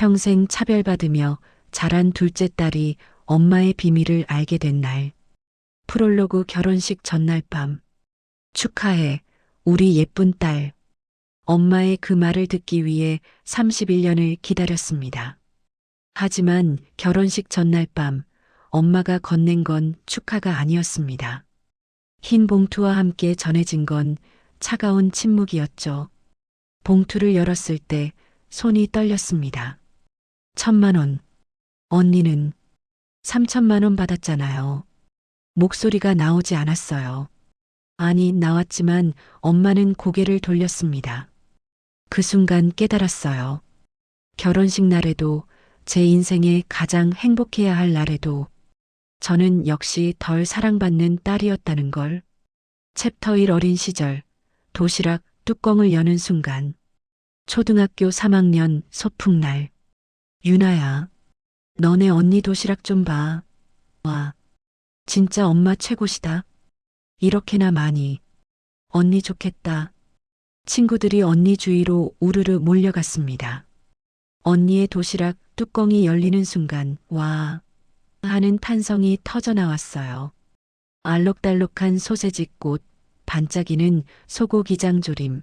평생 차별받으며 자란 둘째 딸이 엄마의 비밀을 알게 된 날. 프롤로그 결혼식 전날 밤. 축하해, 우리 예쁜 딸. 엄마의 그 말을 듣기 위해 31년을 기다렸습니다. 하지만 결혼식 전날 밤, 엄마가 건넨 건 축하가 아니었습니다. 흰 봉투와 함께 전해진 건 차가운 침묵이었죠. 봉투를 열었을 때 손이 떨렸습니다. 1,000만 원. 언니는 3,000만 원 받았잖아요. 목소리가 나오지 않았어요. 아니, 나왔지만 엄마는 고개를 돌렸습니다. 그 순간 깨달았어요. 결혼식 날에도, 제 인생에 가장 행복해야 할 날에도 저는 역시 덜 사랑받는 딸이었다는 걸. 챕터 1 어린 시절. 도시락 뚜껑을 여는 순간. 초등학교 3학년 소풍날. 유나야, 너네 언니 도시락 좀 봐. 와, 진짜 엄마 최고시다. 이렇게나 많이. 언니 좋겠다. 친구들이 언니 주위로 우르르 몰려갔습니다. 언니의 도시락 뚜껑이 열리는 순간 와 하는 탄성이 터져 나왔어요. 알록달록한 소세지꽃, 반짝이는 소고기장조림,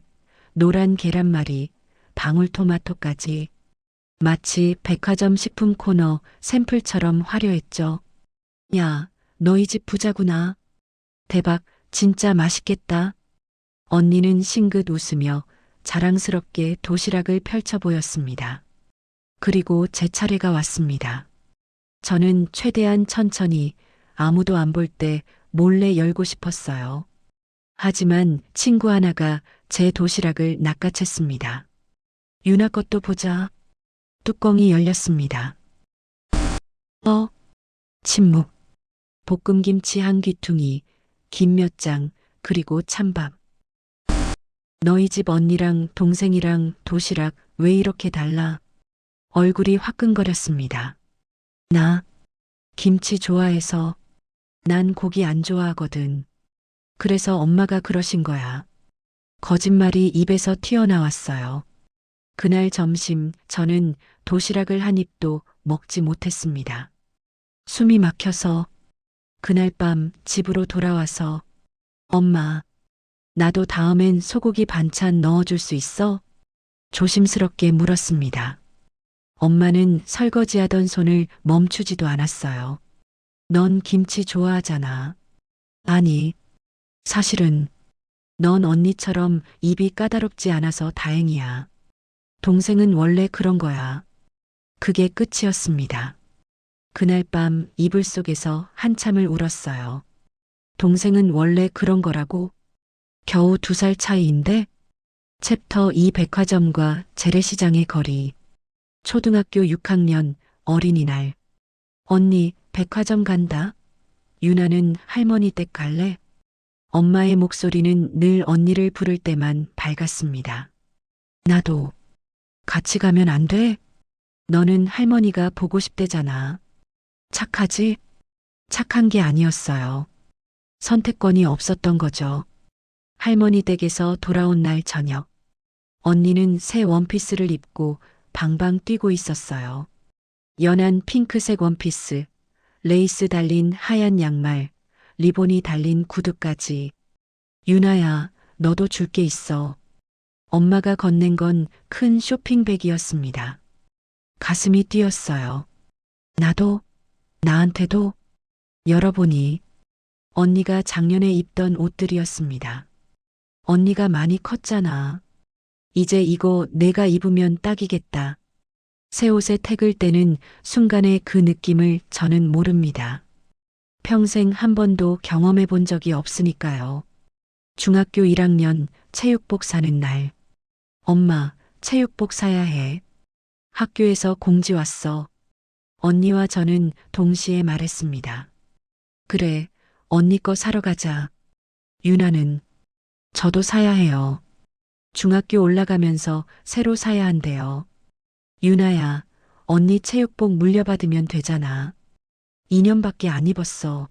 노란 계란말이, 방울토마토까지 마치 백화점 식품 코너 샘플처럼 화려했죠. 야, 너희 집 부자구나. 대박, 진짜 맛있겠다. 언니는 싱긋 웃으며 자랑스럽게 도시락을 펼쳐 보였습니다. 그리고 제 차례가 왔습니다. 저는 최대한 천천히 아무도 안 볼 때 몰래 열고 싶었어요. 하지만 친구 하나가 제 도시락을 낚아챘습니다. 유나 것도 보자. 뚜껑이 열렸습니다. 침묵. 볶음김치 한 귀퉁이, 김 몇 장, 그리고 찬밥. 너희 집 언니랑 동생이랑 도시락 왜 이렇게 달라? 얼굴이 화끈거렸습니다. 나 김치 좋아해서. 난 고기 안 좋아하거든. 그래서 엄마가 그러신 거야. 거짓말이 입에서 튀어나왔어요. 그날 점심 저는 도시락을 한 입도 먹지 못했습니다. 숨이 막혀서. 그날 밤 집으로 돌아와서 엄마, 나도 다음엔 소고기 반찬 넣어줄 수 있어? 조심스럽게 물었습니다. 엄마는 설거지하던 손을 멈추지도 않았어요. 넌 김치 좋아하잖아. 아니, 사실은 넌 언니처럼 입이 까다롭지 않아서 다행이야. 동생은 원래 그런 거야. 그게 끝이었습니다. 그날 밤 이불 속에서 한참을 울었어요. 동생은 원래 그런 거라고? 겨우 2살 차이인데? 챕터 2 백화점과 재래시장의 거리. 초등학교 6학년 어린이날. 언니, 백화점 간다. 유나는 할머니 댁 갈래? 엄마의 목소리는 늘 언니를 부를 때만 밝았습니다. 나도. 같이 가면 안 돼? 너는 할머니가 보고 싶대잖아. 착하지? 착한 게 아니었어요. 선택권이 없었던 거죠. 할머니 댁에서 돌아온 날 저녁. 언니는 새 원피스를 입고 방방 뛰고 있었어요. 연한 핑크색 원피스, 레이스 달린 하얀 양말, 리본이 달린 구두까지. 유나야, 너도 줄 게 있어. 엄마가 건넨 건 큰 쇼핑백이었습니다. 가슴이 뛰었어요. 나도? 나한테도? 열어보니 언니가 작년에 입던 옷들이었습니다. 언니가 많이 컸잖아. 이제 이거 내가 입으면 딱이겠다. 새 옷에 택을 떼는 순간의 그 느낌을 저는 모릅니다. 평생 한 번도 경험해 본 적이 없으니까요. 중학교 1학년 체육복 사는 날. 엄마, 체육복 사야 해. 학교에서 공지 왔어. 언니와 저는 동시에 말했습니다. 그래, 언니 거 사러 가자. 유나는 저도 사야 해요. 중학교 올라가면서 새로 사야 한대요. 유나야, 언니 체육복 물려받으면 되잖아. 2년밖에 안 입었어.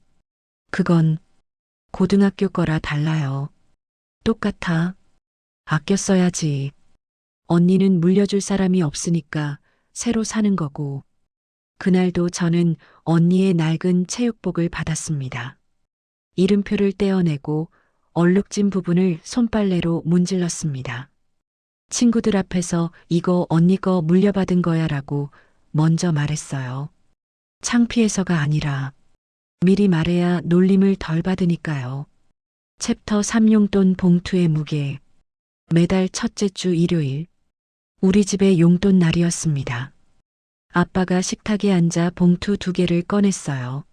그건 고등학교 거라 달라요. 똑같아. 아껴 써야지. 언니는 물려줄 사람이 없으니까 새로 사는 거고. 그날도 저는 언니의 낡은 체육복을 받았습니다. 이름표를 떼어내고 얼룩진 부분을 손빨래로 문질렀습니다. 친구들 앞에서 이거 언니 거 물려받은 거야 라고 먼저 말했어요. 창피해서가 아니라 미리 말해야 놀림을 덜 받으니까요. 챕터 3 용돈 봉투의 무게. 매달 첫째 주 일요일. 우리 집의 용돈 날이었습니다. 아빠가 식탁에 앉아 봉투 2개를 꺼냈어요.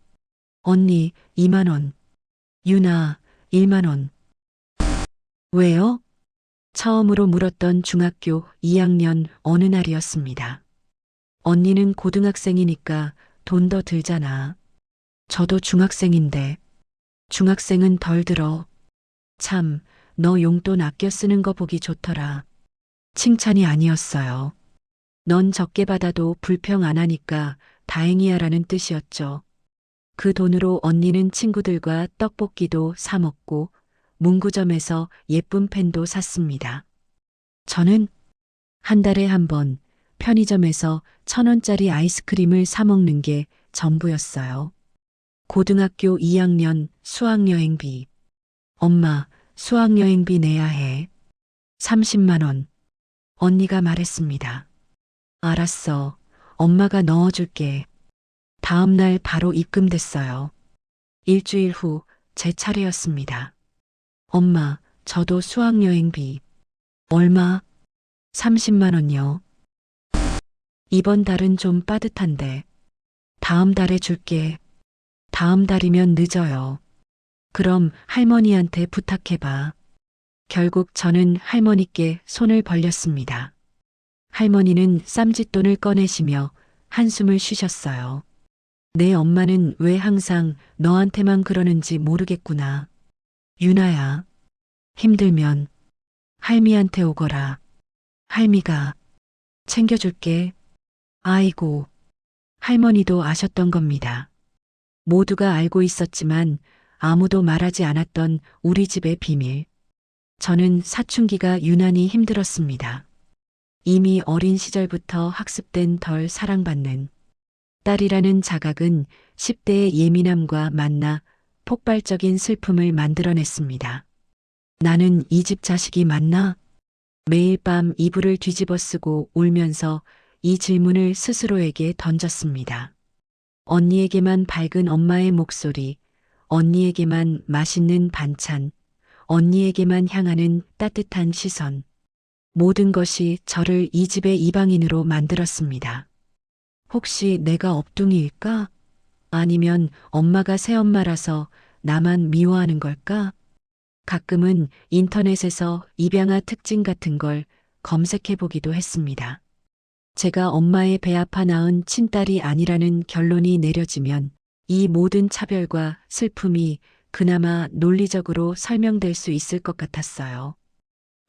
언니, 2만 원. 유나, 1만 원. 왜요? 처음으로 물었던 중학교 2학년 어느 날이었습니다. 언니는 고등학생이니까 돈 더 들잖아. 저도 중학생인데. 중학생은 덜 들어. 참, 너 용돈 아껴 쓰는 거 보기 좋더라. 칭찬이 아니었어요. 넌 적게 받아도 불평 안 하니까 다행이야라는 뜻이었죠. 그 돈으로 언니는 친구들과 떡볶이도 사 먹고 문구점에서 예쁜 펜도 샀습니다. 저는 한 달에 한 번 편의점에서 1,000원짜리 아이스크림을 사 먹는 게 전부였어요. 고등학교 2학년 수학여행비. 엄마, 수학여행비 내야 해. 30만 원. 언니가 말했습니다. 알았어. 엄마가 넣어줄게. 다음 날 바로 입금됐어요. 일주일 후 제 차례였습니다. 엄마, 저도 수학여행비. 얼마? 30만 원요. 이번 달은 좀 빠듯한데. 다음 달에 줄게. 다음 달이면 늦어요. 그럼 할머니한테 부탁해봐. 결국 저는 할머니께 손을 벌렸습니다. 할머니는 쌈짓돈을 꺼내시며 한숨을 쉬셨어요. 내 엄마는 왜 항상 너한테만 그러는지 모르겠구나. 유나야, 힘들면 할미한테 오거라. 할미가 챙겨줄게. 아이고, 할머니도 아셨던 겁니다. 모두가 알고 있었지만 아무도 말하지 않았던 우리 집의 비밀. 저는 사춘기가 유난히 힘들었습니다. 이미 어린 시절부터 학습된 덜 사랑받는 딸이라는 자각은 10대의 예민함과 만나 폭발적인 슬픔을 만들어냈습니다. 나는 이 집 자식이 맞나? 매일 밤 이불을 뒤집어 쓰고 울면서 이 질문을 스스로에게 던졌습니다. 언니에게만 밝은 엄마의 목소리, 언니에게만 맛있는 반찬, 언니에게만 향하는 따뜻한 시선. 모든 것이 저를 이 집의 이방인으로 만들었습니다. 혹시 내가 업둥이일까? 아니면 엄마가 새엄마라서 나만 미워하는 걸까? 가끔은 인터넷에서 입양아 특징 같은 걸 검색해 보기도 했습니다. 제가 엄마의 배 아파 낳은 친딸이 아니라는 결론이 내려지면 이 모든 차별과 슬픔이 그나마 논리적으로 설명될 수 있을 것 같았어요.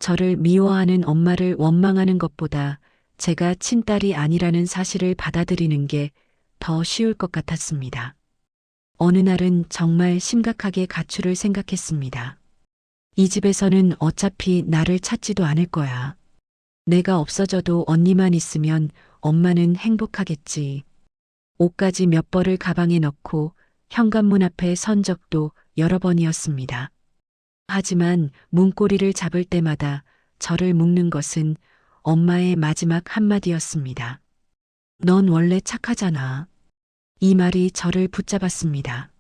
저를 미워하는 엄마를 원망하는 것보다 제가 친딸이 아니라는 사실을 받아들이는 게 더 쉬울 것 같았습니다. 어느 날은 정말 심각하게 가출을 생각했습니다. 이 집에서는 어차피 나를 찾지도 않을 거야. 내가 없어져도 언니만 있으면 엄마는 행복하겠지. 옷까지 몇 벌을 가방에 넣고 현관문 앞에 선 적도 여러 번이었습니다. 하지만 문고리를 잡을 때마다 저를 묶는 것은 엄마의 마지막 한마디였습니다. 넌 원래 착하잖아. 이 말이 저를 붙잡았습니다.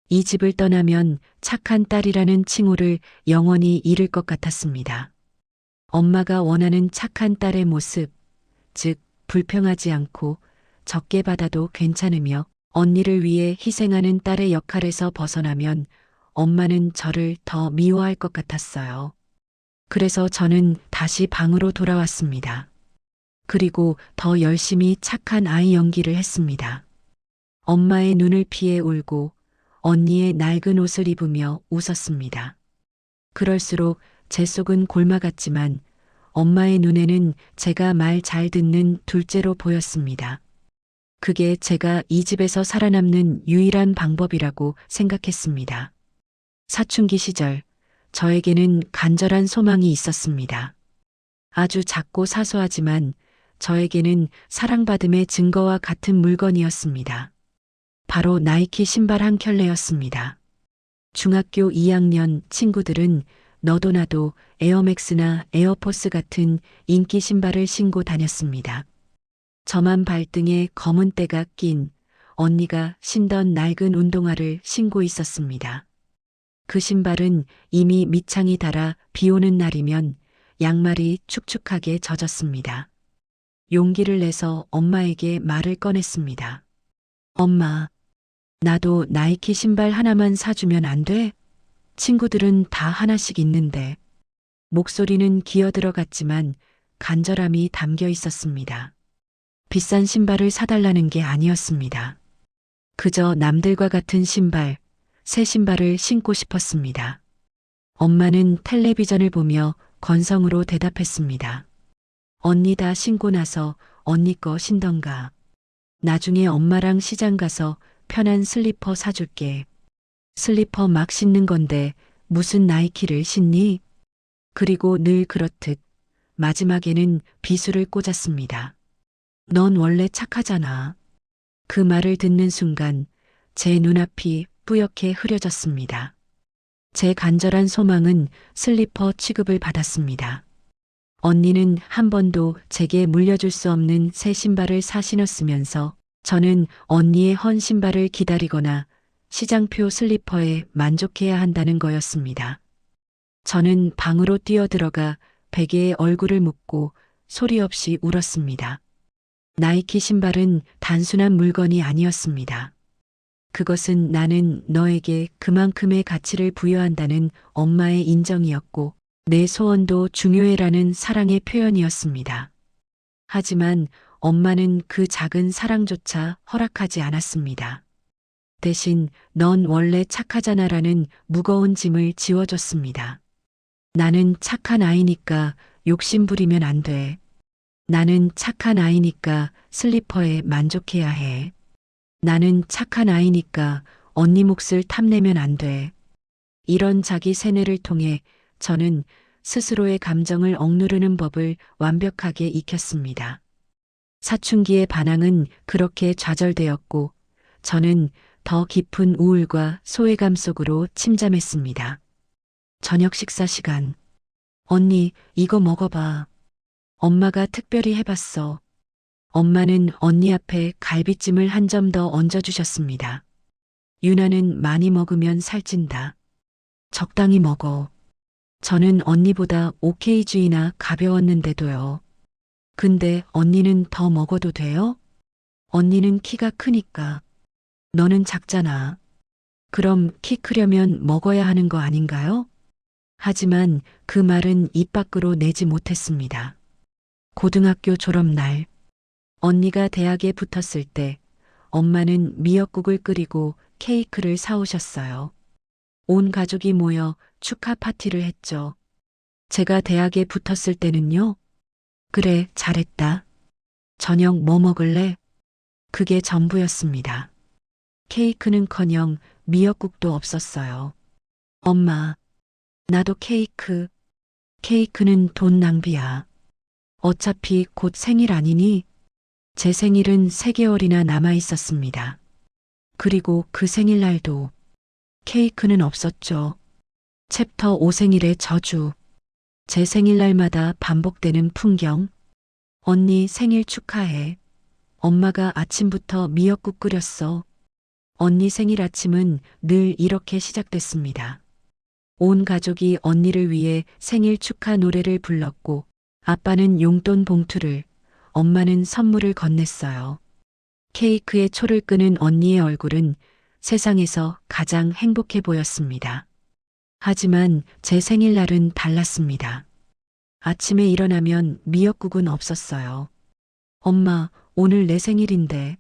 이 집을 떠나면 착한 딸이라는 칭호를 영원히 잃을 것 같았습니다. 엄마가 원하는 착한 딸의 모습, 즉 불평하지 않고 적게 받아도 괜찮으며 언니를 위해 희생하는 딸의 역할에서 벗어나면 엄마는 저를 더 미워할 것 같았어요. 그래서 저는 다시 방으로 돌아왔습니다. 그리고 더 열심히 착한 아이 연기를 했습니다. 엄마의 눈을 피해 울고 언니의 낡은 옷을 입으며 웃었습니다. 그럴수록 제 속은 골마 같지만 엄마의 눈에는 제가 말 잘 듣는 둘째로 보였습니다. 그게 제가 이 집에서 살아남는 유일한 방법이라고 생각했습니다. 사춘기 시절 저에게는 간절한 소망이 있었습니다. 아주 작고 사소하지만 저에게는 사랑받음의 증거와 같은 물건이었습니다. 바로 나이키 신발 한 켤레였습니다. 중학교 2학년 친구들은 너도 나도 에어맥스나 에어포스 같은 인기 신발을 신고 다녔습니다. 저만 발등에 검은 때가 낀 언니가 신던 낡은 운동화를 신고 있었습니다. 그 신발은 이미 밑창이 닳아 비 오는 날이면 양말이 축축하게 젖었습니다. 용기를 내서 엄마에게 말을 꺼냈습니다. 엄마, 나도 나이키 신발 하나만 사주면 안 돼? 친구들은 다 하나씩 있는데. 목소리는 기어들어갔지만 간절함이 담겨 있었습니다. 비싼 신발을 사달라는 게 아니었습니다. 그저 남들과 같은 신발, 새 신발을 신고 싶었습니다. 엄마는 텔레비전을 보며 건성으로 대답했습니다. 언니 다 신고 나서 언니 거 신던가. 나중에 엄마랑 시장 가서 편한 슬리퍼 사줄게. 슬리퍼 막 신는 건데 무슨 나이키를 신니? 그리고 늘 그렇듯 마지막에는 비수를 꽂았습니다. 넌 원래 착하잖아. 그 말을 듣는 순간 제 눈앞이 뿌옇게 흐려졌습니다. 제 간절한 소망은 슬리퍼 취급을 받았습니다. 언니는 한 번도 제게 물려줄 수 없는 새 신발을 사 신었으면서 저는 언니의 헌 신발을 기다리거나 시장표 슬리퍼에 만족해야 한다는 거였습니다. 저는 방으로 뛰어들어가 베개에 얼굴을 묻고 소리 없이 울었습니다. 나이키 신발은 단순한 물건이 아니었습니다. 그것은 나는 너에게 그만큼의 가치를 부여한다는 엄마의 인정이었고 내 소원도 중요해라는 사랑의 표현이었습니다. 하지만 엄마는 그 작은 사랑조차 허락하지 않았습니다. 대신 넌 원래 착하잖아라는 무거운 짐을 지워줬습니다. 나는 착한 아이니까 욕심 부리면 안 돼. 나는 착한 아이니까 슬리퍼에 만족해야 해. 나는 착한 아이니까 언니 몫을 탐내면 안 돼. 이런 자기 세뇌를 통해 저는 스스로의 감정을 억누르는 법을 완벽하게 익혔습니다. 사춘기의 반항은 그렇게 좌절되었고 저는 더 깊은 우울과 소외감 속으로 침잠했습니다. 저녁 식사 시간. 언니, 이거 먹어봐. 엄마가 특별히 해봤어. 엄마는 언니 앞에 갈비찜을 한 점 더 얹어주셨습니다. 유나는 많이 먹으면 살찐다. 적당히 먹어. 저는 언니보다 OK주의나 가벼웠는데도요. 근데 언니는 더 먹어도 돼요? 언니는 키가 크니까. 너는 작잖아. 그럼 키 크려면 먹어야 하는 거 아닌가요? 하지만 그 말은 입 밖으로 내지 못했습니다. 고등학교 졸업날, 언니가 대학에 붙었을 때 엄마는 미역국을 끓이고 케이크를 사오셨어요. 온 가족이 모여 축하 파티를 했죠. 제가 대학에 붙었을 때는요? 그래, 잘했다. 저녁 뭐 먹을래? 그게 전부였습니다. 케이크는커녕 미역국도 없었어요. 엄마, 나도 케이크. 케이크는 돈 낭비야. 어차피 곧 생일 아니니? 제 생일은 3개월이나 남아 있었습니다. 그리고 그 생일날도 케이크는 없었죠. 챕터 5 생일의 저주. 제 생일날마다 반복되는 풍경. 언니 생일 축하해. 엄마가 아침부터 미역국 끓였어. 언니 생일 아침은 늘 이렇게 시작됐습니다. 온 가족이 언니를 위해 생일 축하 노래를 불렀고 아빠는 용돈 봉투를, 엄마는 선물을 건넸어요. 케이크에 초를 끄는 언니의 얼굴은 세상에서 가장 행복해 보였습니다. 하지만 제 생일날은 달랐습니다. 아침에 일어나면 미역국은 없었어요. 엄마, 오늘 내 생일인데.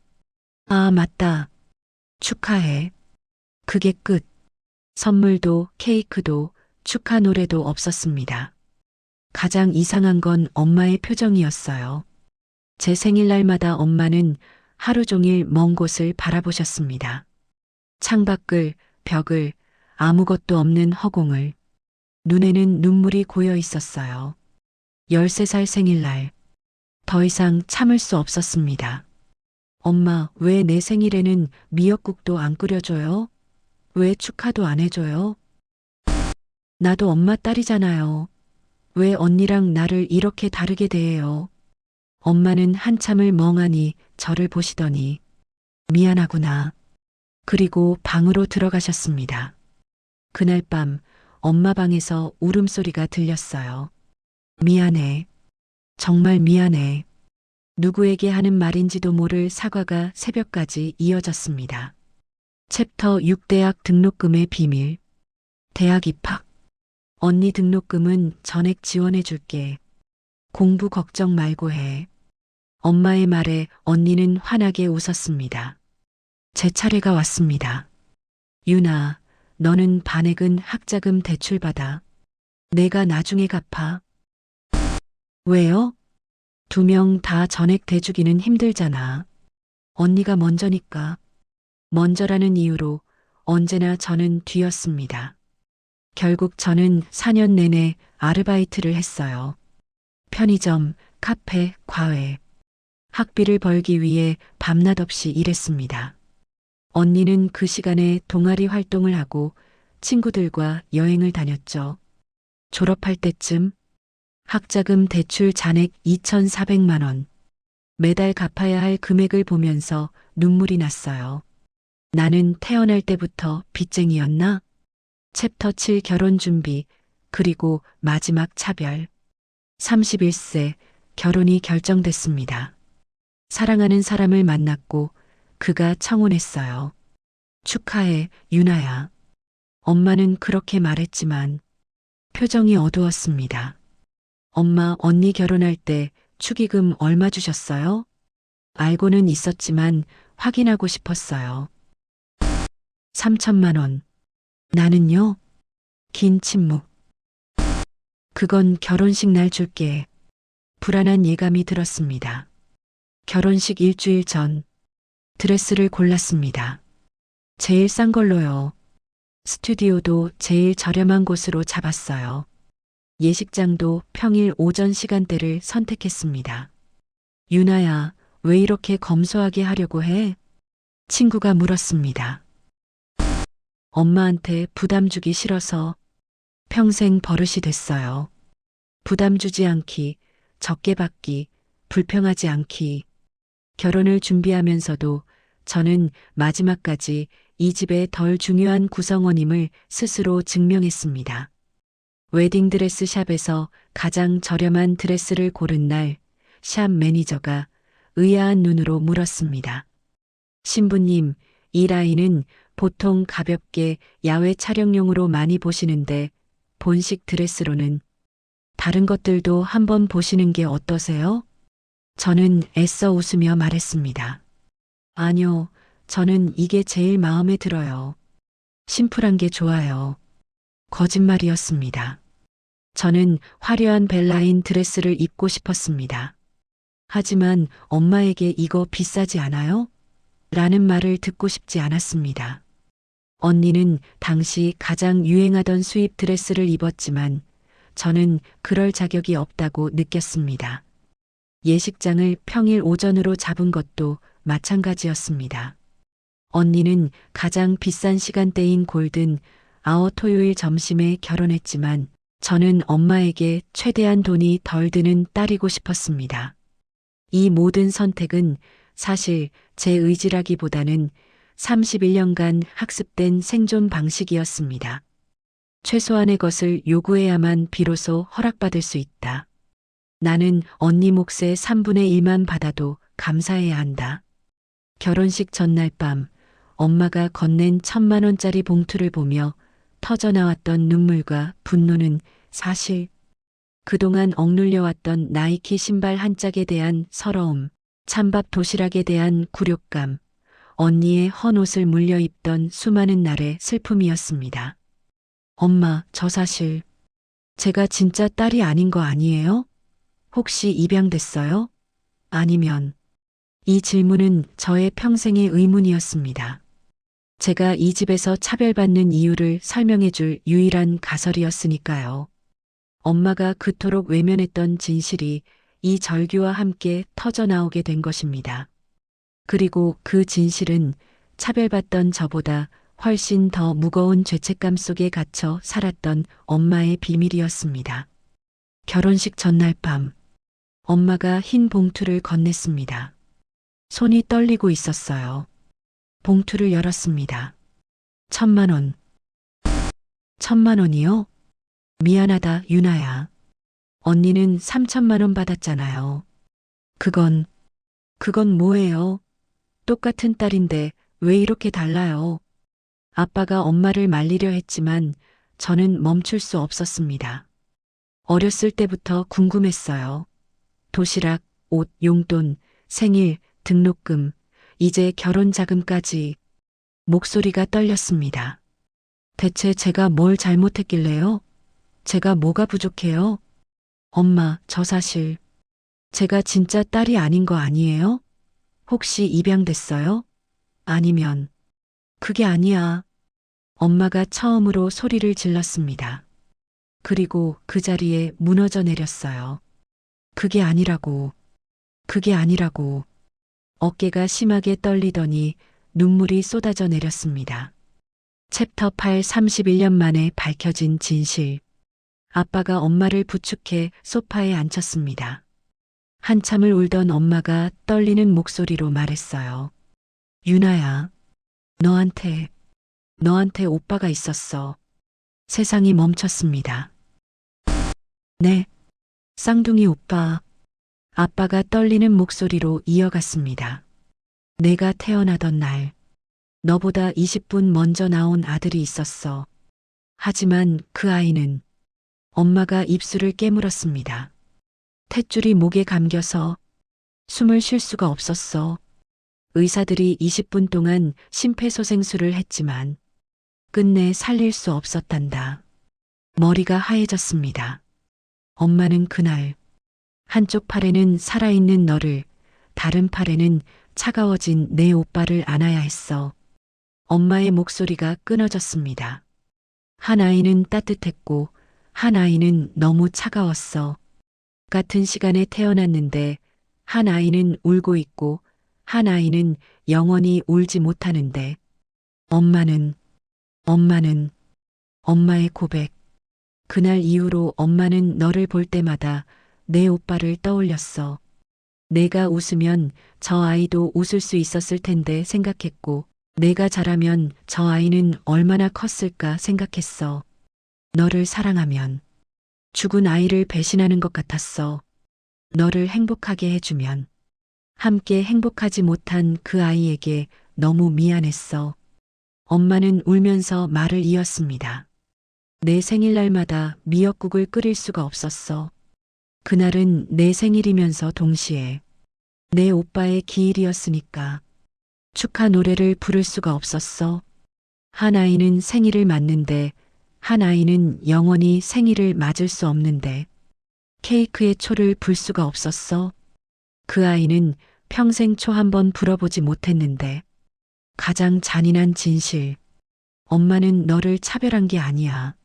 아, 맞다. 축하해. 그게 끝. 선물도 케이크도 축하 노래도 없었습니다. 가장 이상한 건 엄마의 표정이었어요. 제 생일날마다 엄마는 하루 종일 먼 곳을 바라보셨습니다. 창밖을, 벽을, 아무것도 없는 허공을. 눈에는 눈물이 고여 있었어요. 13살 생일날. 더 이상 참을 수 없었습니다. 엄마, 왜 내 생일에는 미역국도 안 끓여줘요? 왜 축하도 안 해줘요? 나도 엄마 딸이잖아요. 왜 언니랑 나를 이렇게 다르게 대해요? 엄마는 한참을 멍하니 저를 보시더니 미안하구나. 그리고 방으로 들어가셨습니다. 그날 밤 엄마 방에서 울음소리가 들렸어요. 미안해. 정말 미안해. 누구에게 하는 말인지도 모를 사과가 새벽까지 이어졌습니다. 챕터 6 대학 등록금의 비밀. 대학 입학. 언니 등록금은 전액 지원해 줄게. 공부 걱정 말고 해. 엄마의 말에 언니는 환하게 웃었습니다. 제 차례가 왔습니다. 유나, 너는 반액은 학자금 대출받아. 내가 나중에 갚아. 왜요? 2명 다 전액 대주기는 힘들잖아. 언니가 먼저니까. 먼저라는 이유로 언제나 저는 뒤였습니다. 결국 저는 4년 내내 아르바이트를 했어요. 편의점, 카페, 과외. 학비를 벌기 위해 밤낮 없이 일했습니다. 언니는 그 시간에 동아리 활동을 하고 친구들과 여행을 다녔죠. 졸업할 때쯤 학자금 대출 잔액 2,400만 원. 매달 갚아야 할 금액을 보면서 눈물이 났어요. 나는 태어날 때부터 빚쟁이였나? 챕터 7 결혼 준비, 그리고 마지막 차별. 31세, 결혼이 결정됐습니다. 사랑하는 사람을 만났고 그가 청혼했어요. 축하해, 유나야. 엄마는 그렇게 말했지만 표정이 어두웠습니다. 엄마, 언니 결혼할 때 축의금 얼마 주셨어요? 알고는 있었지만 확인하고 싶었어요. 3천만 원. 나는요? 긴 침묵. 그건 결혼식 날 줄게. 불안한 예감이 들었습니다. 결혼식 일주일 전 드레스를 골랐습니다. 제일 싼 걸로요. 스튜디오도 제일 저렴한 곳으로 잡았어요. 예식장도 평일 오전 시간대를 선택했습니다. 유나야, 왜 이렇게 검소하게 하려고 해? 친구가 물었습니다. 엄마한테 부담 주기 싫어서 평생 버릇이 됐어요. 부담 주지 않기, 적게 받기, 불평하지 않기. 결혼을 준비하면서도 저는 마지막까지 이 집의 덜 중요한 구성원임을 스스로 증명했습니다. 웨딩드레스 샵에서 가장 저렴한 드레스를 고른 날, 샵 매니저가 의아한 눈으로 물었습니다. 신부님, 이 라인은 보통 가볍게 야외 촬영용으로 많이 보시는데 본식 드레스로는 다른 것들도 한번 보시는 게 어떠세요? 저는 애써 웃으며 말했습니다. 아니요, 저는 이게 제일 마음에 들어요. 심플한 게 좋아요. 거짓말이었습니다. 저는 화려한 벨라인 드레스를 입고 싶었습니다. 하지만 엄마에게 이거 비싸지 않아요? 라는 말을 듣고 싶지 않았습니다. 언니는 당시 가장 유행하던 수입 드레스를 입었지만 저는 그럴 자격이 없다고 느꼈습니다. 예식장을 평일 오전으로 잡은 것도 마찬가지였습니다. 언니는 가장 비싼 시간대인 골든 아워 토요일 점심에 결혼했지만 저는 엄마에게 최대한 돈이 덜 드는 딸이고 싶었습니다. 이 모든 선택은 사실 제 의지라기보다는 31년간 학습된 생존 방식이었습니다. 최소한의 것을 요구해야만 비로소 허락받을 수 있다. 나는 언니 몫의 3분의 1만 받아도 감사해야 한다. 결혼식 전날 밤 엄마가 건넨 1,000만 원짜리 봉투를 보며 터져나왔던 눈물과 분노는 사실 그동안 억눌려왔던 나이키 신발 한 짝에 대한 서러움, 찬밥 도시락에 대한 굴욕감, 언니의 헌 옷을 물려 입던 수많은 날의 슬픔이었습니다. 엄마, 저 사실 제가 진짜 딸이 아닌 거 아니에요? 혹시 입양됐어요? 아니면 이 질문은 저의 평생의 의문이었습니다. 제가 이 집에서 차별받는 이유를 설명해 줄 유일한 가설이었으니까요. 엄마가 그토록 외면했던 진실이 이 절규와 함께 터져나오게 된 것입니다. 그리고 그 진실은 차별받던 저보다 훨씬 더 무거운 죄책감 속에 갇혀 살았던 엄마의 비밀이었습니다. 결혼식 전날 밤, 엄마가 흰 봉투를 건넸습니다. 손이 떨리고 있었어요. 봉투를 열었습니다. 1,000만 원. 1,000만 원이요? 미안하다, 유나야. 언니는 3,000만 원 받았잖아요. 그건 뭐예요? 똑같은 딸인데 왜 이렇게 달라요? 아빠가 엄마를 말리려 했지만 저는 멈출 수 없었습니다. 어렸을 때부터 궁금했어요. 도시락, 옷, 용돈, 생일, 등록금, 이제 결혼 자금까지. 목소리가 떨렸습니다. 대체 제가 뭘 잘못했길래요? 제가 뭐가 부족해요? 엄마, 저 사실 제가 진짜 딸이 아닌 거 아니에요? 혹시 입양됐어요? 아니면 그게 아니야. 엄마가 처음으로 소리를 질렀습니다. 그리고 그 자리에 무너져 내렸어요. 그게 아니라고. 그게 아니라고. 어깨가 심하게 떨리더니 눈물이 쏟아져 내렸습니다. 챕터 8 31년 만에 밝혀진 진실. 아빠가 엄마를 부축해 소파에 앉혔습니다. 한참을 울던 엄마가 떨리는 목소리로 말했어요. 유나야, 너한테 오빠가 있었어. 세상이 멈췄습니다. 네, 쌍둥이 오빠. 아빠가 떨리는 목소리로 이어갔습니다. 내가 태어나던 날, 너보다 20분 먼저 나온 아들이 있었어. 하지만 그 아이는 엄마가 입술을 깨물었습니다. 탯줄이 목에 감겨서 숨을 쉴 수가 없었어. 의사들이 20분 동안 심폐소생술을 했지만 끝내 살릴 수 없었단다. 머리가 하얘졌습니다. 엄마는 그날 한쪽 팔에는 살아있는 너를, 다른 팔에는 차가워진 내 오빠를 안아야 했어. 엄마의 목소리가 끊어졌습니다. 한 아이는 따뜻했고 한 아이는 너무 차가웠어. 같은 시간에 태어났는데 한 아이는 울고 있고 한 아이는 영원히 울지 못하는데 엄마의 고백. 그날 이후로 엄마는 너를 볼 때마다 내 오빠를 떠올렸어. 내가 웃으면 저 아이도 웃을 수 있었을 텐데 생각했고 내가 자라면 저 아이는 얼마나 컸을까 생각했어. 너를 사랑하면 죽은 아이를 배신하는 것 같았어. 너를 행복하게 해주면 함께 행복하지 못한 그 아이에게 너무 미안했어. 엄마는 울면서 말을 이었습니다. 내 생일날마다 미역국을 끓일 수가 없었어. 그날은 내 생일이면서 동시에 내 오빠의 기일이었으니까 축하 노래를 부를 수가 없었어. 한 아이는 생일을 맞는데 한 아이는 영원히 생일을 맞을 수 없는데 케이크에 초를 불 수가 없었어. 그 아이는 평생 초 한 번 불어보지 못했는데 가장 잔인한 진실. 엄마는 너를 차별한 게 아니야.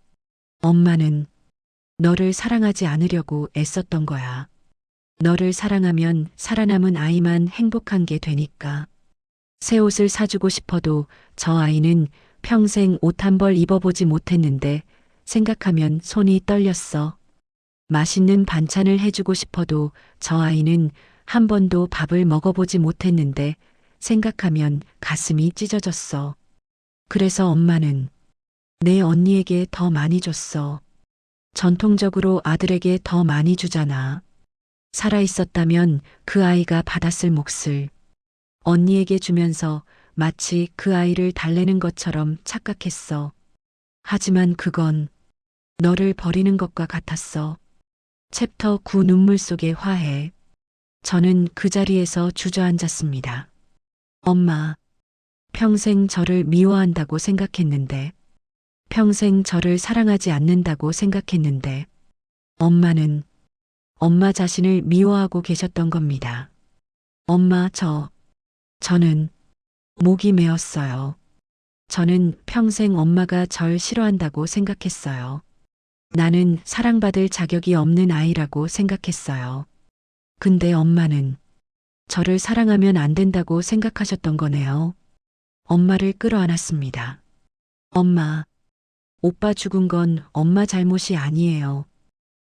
엄마는 너를 사랑하지 않으려고 애썼던 거야. 너를 사랑하면 살아남은 아이만 행복한 게 되니까. 새 옷을 사주고 싶어도 저 아이는 평생 옷 한 벌 입어보지 못했는데 생각하면 손이 떨렸어. 맛있는 반찬을 해주고 싶어도 저 아이는 한 번도 밥을 먹어보지 못했는데 생각하면 가슴이 찢어졌어. 그래서 엄마는 내 언니에게 더 많이 줬어. 전통적으로 아들에게 더 많이 주잖아. 살아있었다면 그 아이가 받았을 몫을 언니에게 주면서 마치 그 아이를 달래는 것처럼 착각했어. 하지만 그건 너를 버리는 것과 같았어. 챕터 9 눈물 속의 화해. 저는 그 자리에서 주저앉았습니다. 엄마, 평생 저를 미워한다고 생각했는데, 평생 저를 사랑하지 않는다고 생각했는데, 엄마는 엄마 자신을 미워하고 계셨던 겁니다. 엄마, 저는 목이 메었어요. 저는 평생 엄마가 절 싫어한다고 생각했어요. 나는 사랑받을 자격이 없는 아이라고 생각했어요. 근데 엄마는 저를 사랑하면 안 된다고 생각하셨던 거네요. 엄마를 끌어안았습니다. 엄마, 오빠 죽은 건 엄마 잘못이 아니에요.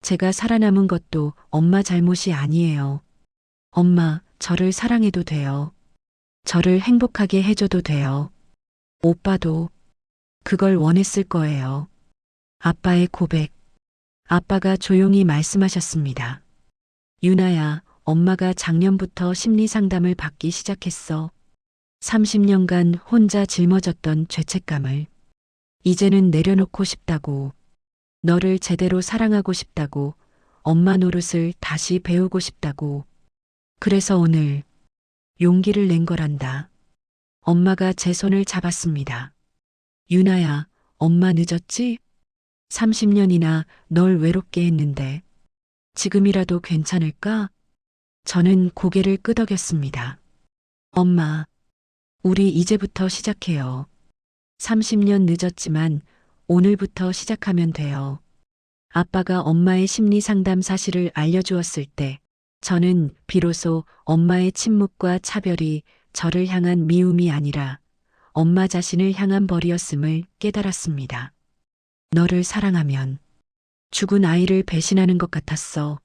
제가 살아남은 것도 엄마 잘못이 아니에요. 엄마, 저를 사랑해도 돼요. 저를 행복하게 해줘도 돼요. 오빠도 그걸 원했을 거예요. 아빠의 고백. 아빠가 조용히 말씀하셨습니다. 유나야, 엄마가 작년부터 심리 상담을 받기 시작했어. 30년간 혼자 짊어졌던 죄책감을 이제는 내려놓고 싶다고, 너를 제대로 사랑하고 싶다고, 엄마 노릇을 다시 배우고 싶다고. 그래서 오늘 용기를 낸 거란다. 엄마가 제 손을 잡았습니다. 유나야, 엄마 늦었지? 30년이나 널 외롭게 했는데 지금이라도 괜찮을까? 저는 고개를 끄덕였습니다. 엄마, 우리 이제부터 시작해요. 30년 늦었지만 오늘부터 시작하면 돼요. 아빠가 엄마의 심리 상담 사실을 알려주었을 때 저는 비로소 엄마의 침묵과 차별이 저를 향한 미움이 아니라 엄마 자신을 향한 벌이었음을 깨달았습니다. 너를 사랑하면 죽은 아이를 배신하는 것 같았어.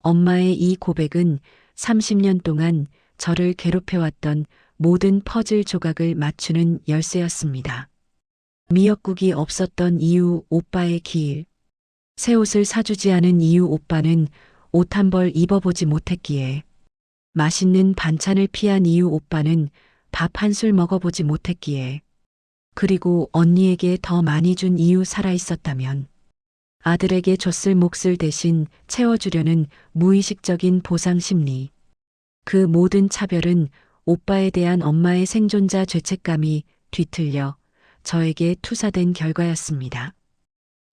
엄마의 이 고백은 30년 동안 저를 괴롭혀왔던 모든 퍼즐 조각을 맞추는 열쇠였습니다. 미역국이 없었던 이유 오빠의 길. 새 옷을 사주지 않은 이유 오빠는 옷 한 벌 입어보지 못했기에. 맛있는 반찬을 피한 이유 오빠는 밥 한 술 먹어보지 못했기에. 그리고 언니에게 더 많이 준 이유 살아있었다면. 아들에게 줬을 몫을 대신 채워주려는 무의식적인 보상 심리. 그 모든 차별은 오빠에 대한 엄마의 생존자 죄책감이 뒤틀려 저에게 투사된 결과였습니다.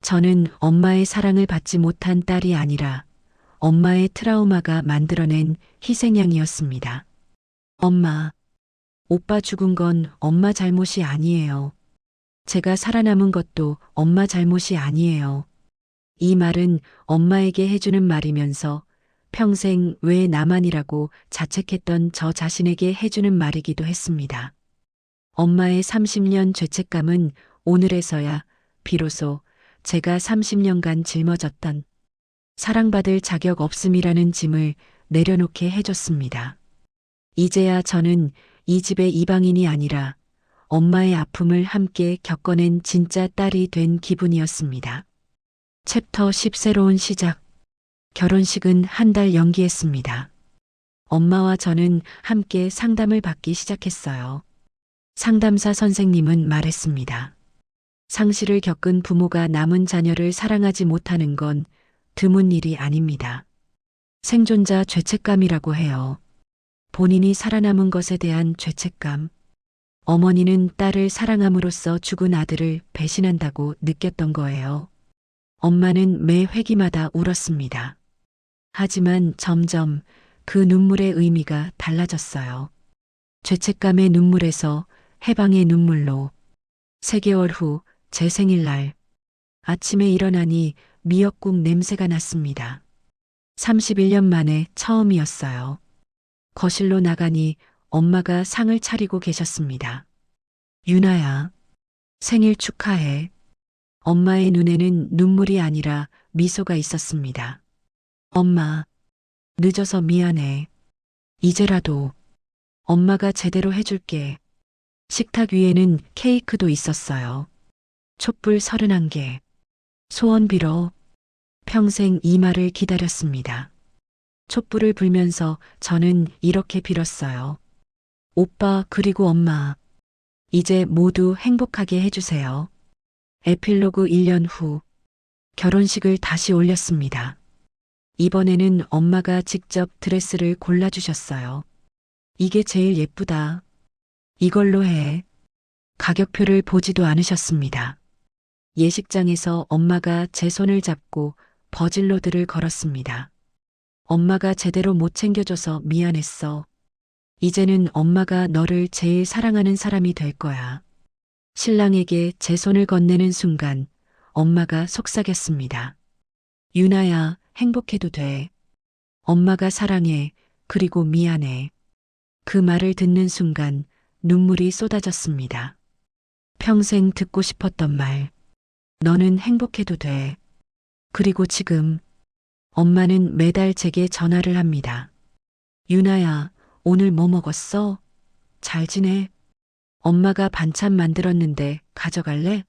저는 엄마의 사랑을 받지 못한 딸이 아니라 엄마의 트라우마가 만들어낸 희생양이었습니다. 엄마, 오빠 죽은 건 엄마 잘못이 아니에요. 제가 살아남은 것도 엄마 잘못이 아니에요. 이 말은 엄마에게 해주는 말이면서 평생 왜 나만이라고 자책했던 저 자신에게 해주는 말이기도 했습니다. 엄마의 30년 죄책감은 오늘에서야 비로소 제가 30년간 짊어졌던 사랑받을 자격 없음이라는 짐을 내려놓게 해줬습니다. 이제야 저는 이 집의 이방인이 아니라 엄마의 아픔을 함께 겪어낸 진짜 딸이 된 기분이었습니다. 챕터 10 새로운 시작. 결혼식은 한 달 연기했습니다. 엄마와 저는 함께 상담을 받기 시작했어요. 상담사 선생님은 말했습니다. 상실을 겪은 부모가 남은 자녀를 사랑하지 못하는 건 드문 일이 아닙니다. 생존자 죄책감이라고 해요. 본인이 살아남은 것에 대한 죄책감. 어머니는 딸을 사랑함으로써 죽은 아들을 배신한다고 느꼈던 거예요. 엄마는 매 회기마다 울었습니다. 하지만 점점 그 눈물의 의미가 달라졌어요. 죄책감의 눈물에서 해방의 눈물로. 3개월 후 제 생일날 아침에 일어나니 미역국 냄새가 났습니다. 31년 만에 처음이었어요. 거실로 나가니 엄마가 상을 차리고 계셨습니다. 유나야, 생일 축하해. 엄마의 눈에는 눈물이 아니라 미소가 있었습니다. 엄마, 늦어서 미안해. 이제라도 엄마가 제대로 해줄게. 식탁 위에는 케이크도 있었어요. 촛불 31개. 소원 빌어. 평생 이 말을 기다렸습니다. 촛불을 불면서 저는 이렇게 빌었어요. 오빠 그리고 엄마, 이제 모두 행복하게 해주세요. 에필로그 1년 후 결혼식을 다시 올렸습니다. 이번에는 엄마가 직접 드레스를 골라주셨어요. 이게 제일 예쁘다. 이걸로 해. 가격표를 보지도 않으셨습니다. 예식장에서 엄마가 제 손을 잡고 버질로드를 걸었습니다. 엄마가 제대로 못 챙겨줘서 미안했어. 이제는 엄마가 너를 제일 사랑하는 사람이 될 거야. 신랑에게 제 손을 건네는 순간 엄마가 속삭였습니다. 유나야, 행복해도 돼. 엄마가 사랑해. 그리고 미안해. 그 말을 듣는 순간 눈물이 쏟아졌습니다. 평생 듣고 싶었던 말. 너는 행복해도 돼. 그리고 지금 엄마는 매달 제게 전화를 합니다. 유나야, 오늘 뭐 먹었어? 잘 지내? 엄마가 반찬 만들었는데 가져갈래?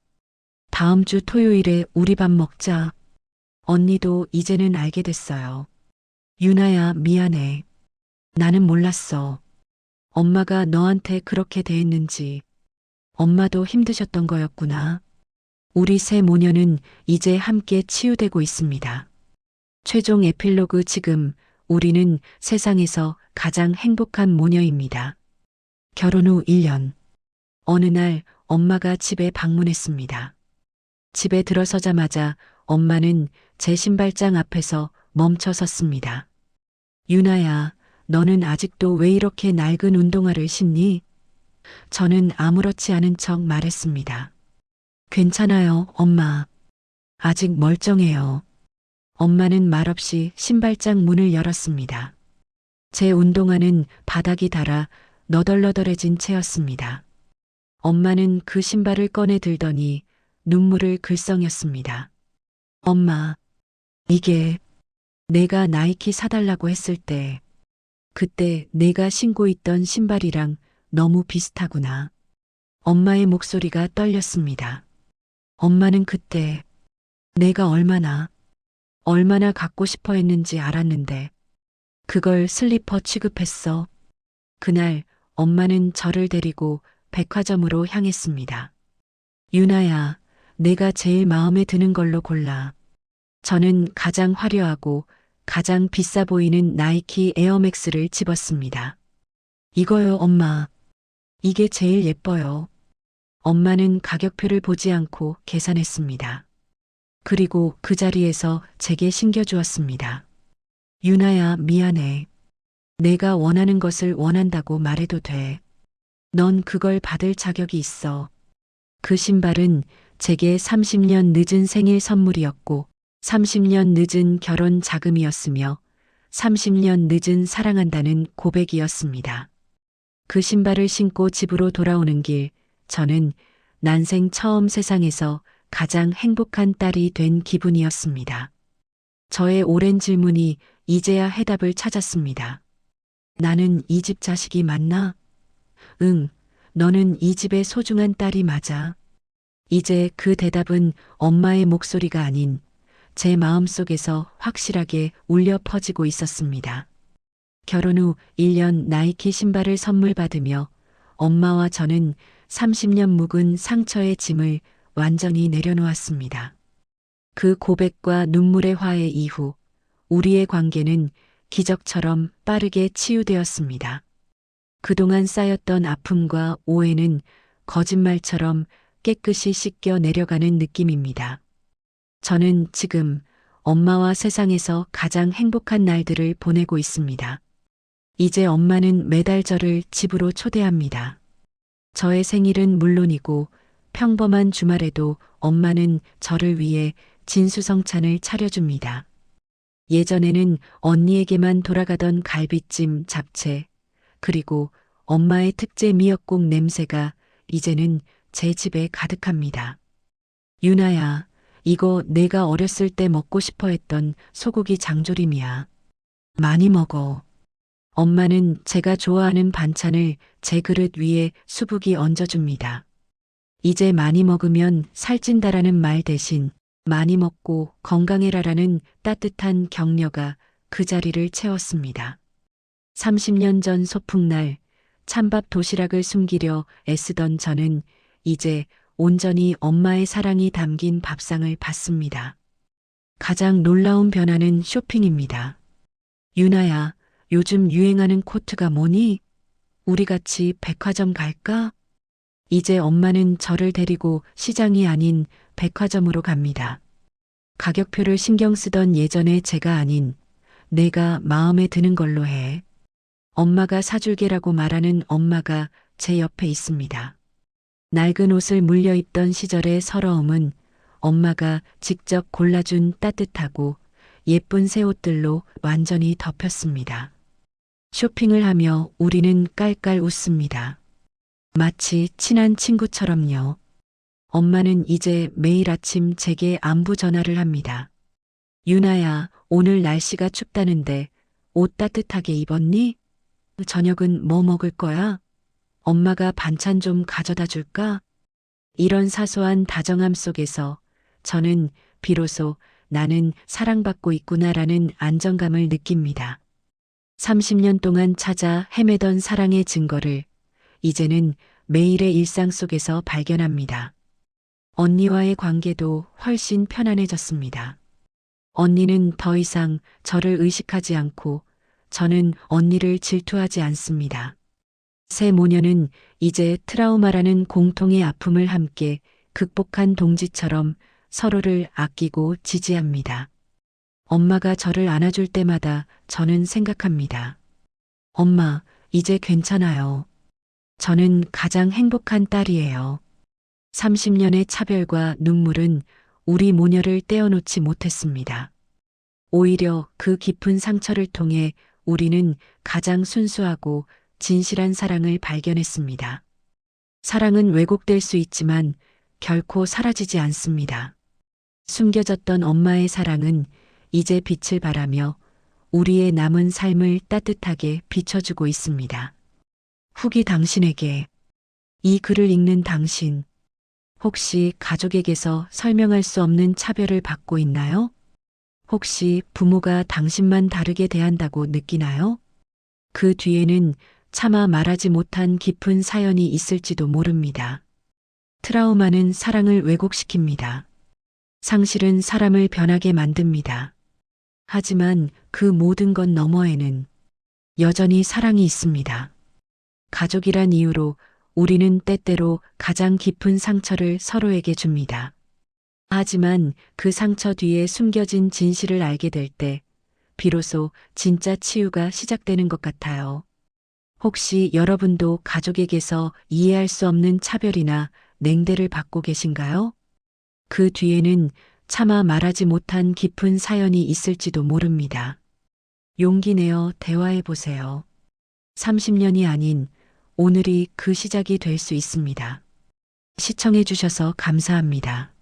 다음 주 토요일에 우리 밥 먹자. 언니도 이제는 알게 됐어요. 유나야, 미안해. 나는 몰랐어. 엄마가 너한테 그렇게 대했는지. 엄마도 힘드셨던 거였구나. 우리 세 모녀는 이제 함께 치유되고 있습니다. 최종 에필로그. 지금 우리는 세상에서 가장 행복한 모녀입니다. 결혼 후 1년. 어느 날 엄마가 집에 방문했습니다. 집에 들어서자마자 엄마는 제 신발장 앞에서 멈춰 섰습니다. 유나야, 너는 아직도 왜 이렇게 낡은 운동화를 신니? 저는 아무렇지 않은 척 말했습니다. 괜찮아요, 엄마. 아직 멀쩡해요. 엄마는 말없이 신발장 문을 열었습니다. 제 운동화는 바닥이 닳아 너덜너덜해진 채였습니다. 엄마는 그 신발을 꺼내 들더니 눈물을 글썽였습니다. 엄마, 이게 내가 나이키 사달라고 했을 때, 그때 내가 신고 있던 신발이랑 너무 비슷하구나. 엄마의 목소리가 떨렸습니다. 엄마는 그때 내가 얼마나 갖고 싶어 했는지 알았는데, 그걸 슬리퍼 취급했어. 그날 엄마는 저를 데리고 백화점으로 향했습니다. 유나야, 내가 제일 마음에 드는 걸로 골라. 저는 가장 화려하고 가장 비싸 보이는 나이키 에어맥스를 집었습니다. 이거요, 엄마. 이게 제일 예뻐요. 엄마는 가격표를 보지 않고 계산했습니다. 그리고 그 자리에서 제게 신겨주었습니다. 유나야, 미안해. 내가 원하는 것을 원한다고 말해도 돼. 넌 그걸 받을 자격이 있어. 그 신발은 제게 30년 늦은 생일 선물이었고, 30년 늦은 결혼 자금이었으며, 30년 늦은 사랑한다는 고백이었습니다. 그 신발을 신고 집으로 돌아오는 길, 저는 난생 처음 세상에서 가장 행복한 딸이 된 기분이었습니다. 저의 오랜 질문이 이제야 해답을 찾았습니다. 나는 이 집 자식이 맞나? 응, 너는 이 집의 소중한 딸이 맞아. 이제 그 대답은 엄마의 목소리가 아닌 제 마음속에서 확실하게 울려 퍼지고 있었습니다. 결혼 후 1년 나이키 신발을 선물 받으며 엄마와 저는 30년 묵은 상처의 짐을 완전히 내려놓았습니다. 그 고백과 눈물의 화해 이후 우리의 관계는 기적처럼 빠르게 치유되었습니다. 그동안 쌓였던 아픔과 오해는 거짓말처럼 깨끗이 씻겨 내려가는 느낌입니다. 저는 지금 엄마와 세상에서 가장 행복한 날들을 보내고 있습니다. 이제 엄마는 매달 저를 집으로 초대합니다. 저의 생일은 물론이고 평범한 주말에도 엄마는 저를 위해 진수성찬을 차려줍니다. 예전에는 언니에게만 돌아가던 갈비찜, 잡채, 그리고 엄마의 특제 미역국 냄새가 이제는 제 집에 가득합니다. 유나야, 이거 내가 어렸을 때 먹고 싶어 했던 소고기 장조림이야. 많이 먹어. 엄마는 제가 좋아하는 반찬을 제 그릇 위에 수북이 얹어줍니다. 이제 많이 먹으면 살찐다라는 말 대신 많이 먹고 건강해라라는 따뜻한 격려가 그 자리를 채웠습니다. 30년 전 소풍날 찬밥 도시락을 숨기려 애쓰던 저는 이제 온전히 엄마의 사랑이 담긴 밥상을 받습니다. 가장 놀라운 변화는 쇼핑입니다. 유나야, 요즘 유행하는 코트가 뭐니? 우리 같이 백화점 갈까? 이제 엄마는 저를 데리고 시장이 아닌 백화점으로 갑니다. 가격표를 신경 쓰던 예전의 제가 아닌 내가 마음에 드는 걸로 해. 엄마가 사줄게라고 말하는 엄마가 제 옆에 있습니다. 낡은 옷을 물려 입던 시절의 서러움은 엄마가 직접 골라준 따뜻하고 예쁜 새 옷들로 완전히 덮였습니다. 쇼핑을 하며 우리는 깔깔 웃습니다. 마치 친한 친구처럼요. 엄마는 이제 매일 아침 제게 안부 전화를 합니다. 유나야, 오늘 날씨가 춥다는데 옷 따뜻하게 입었니? 저녁은 뭐 먹을 거야? 엄마가 반찬 좀 가져다 줄까? 이런 사소한 다정함 속에서 저는 비로소 나는 사랑받고 있구나라는 안정감을 느낍니다. 30년 동안 찾아 헤매던 사랑의 증거를 이제는 매일의 일상 속에서 발견합니다. 언니와의 관계도 훨씬 편안해졌습니다. 언니는 더 이상 저를 의식하지 않고 저는 언니를 질투하지 않습니다. 새 모녀는 이제 트라우마라는 공통의 아픔을 함께 극복한 동지처럼 서로를 아끼고 지지합니다. 엄마가 저를 안아줄 때마다 저는 생각합니다. 엄마, 이제 괜찮아요. 저는 가장 행복한 딸이에요. 30년의 차별과 눈물은 우리 모녀를 떼어놓지 못했습니다. 오히려 그 깊은 상처를 통해 우리는 가장 순수하고 진실한 사랑을 발견했습니다. 사랑은 왜곡될 수 있지만 결코 사라지지 않습니다. 숨겨졌던 엄마의 사랑은 이제 빛을 발하며 우리의 남은 삶을 따뜻하게 비춰주고 있습니다. 후기 당신에게 이 글을 읽는 당신, 혹시 가족에게서 설명할 수 없는 차별을 받고 있나요? 혹시 부모가 당신만 다르게 대한다고 느끼나요? 그 뒤에는 차마 말하지 못한 깊은 사연이 있을지도 모릅니다. 트라우마는 사랑을 왜곡시킵니다. 상실은 사람을 변하게 만듭니다. 하지만 그 모든 것 너머에는 여전히 사랑이 있습니다. 가족이란 이유로 우리는 때때로 가장 깊은 상처를 서로에게 줍니다. 하지만 그 상처 뒤에 숨겨진 진실을 알게 될 때 비로소 진짜 치유가 시작되는 것 같아요. 혹시 여러분도 가족에게서 이해할 수 없는 차별이나 냉대를 받고 계신가요? 그 뒤에는 차마 말하지 못한 깊은 사연이 있을지도 모릅니다. 용기 내어 대화해 보세요. 30년이 아닌 오늘이 그 시작이 될 수 있습니다. 시청해 주셔서 감사합니다.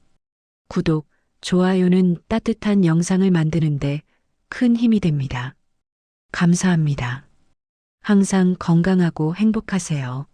구독, 좋아요는 따뜻한 영상을 만드는데 큰 힘이 됩니다. 감사합니다. 항상 건강하고 행복하세요.